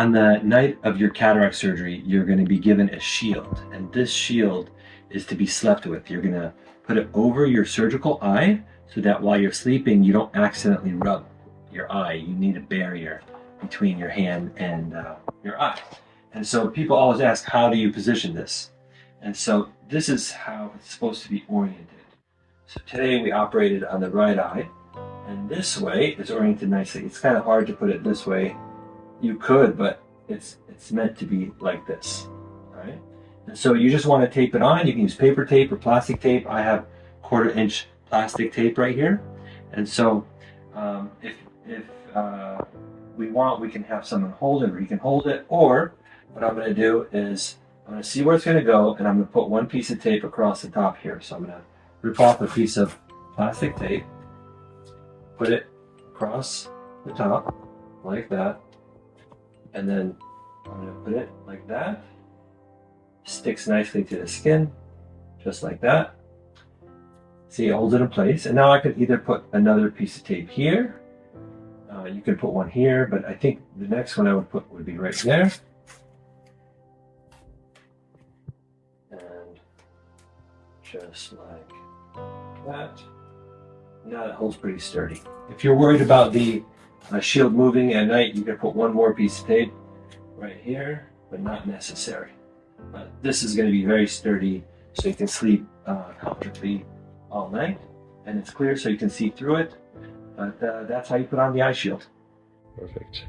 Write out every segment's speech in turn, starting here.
On the night of your cataract surgery, you're going to be given a shield, and this shield is to be slept with. You're going to put it over your surgical eye so that while you're sleeping, you don't accidentally rub your eye. You need a barrier between your hand and your eye. And so people always ask, how do you position this? And so this is how it's supposed to be oriented. So today we operated on the right eye, and this way is oriented nicely. It's kind of hard to put it this way. You could, but it's meant to be like this, right? And so you just want to tape it on. You can use paper tape or plastic tape. I have 1/4 inch plastic tape right here. And so if we want, we can have someone hold it, or you can hold it. Or what I'm going to do is I'm going to see where it's going to go, and I'm going to put one piece of tape across the top here. So I'm going to rip off a piece of plastic tape, put it across the top like that. And then I'm going to put it like that. Sticks nicely to the skin, just like that. See, it holds it in place. And now I could either put another piece of tape here. You can put one here, but I think the next one I would put would be right there. And just like that. Now it holds pretty sturdy. If you're worried about the shield moving at night, you can put one more piece of tape right here, but not necessary. But this is going to be very sturdy, so you can sleep comfortably all night, and it's clear so you can see through it. But that's how you put on the eye shield. Perfect.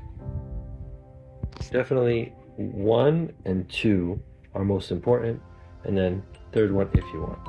Definitely 1 and 2 are most important, and then third one if you want.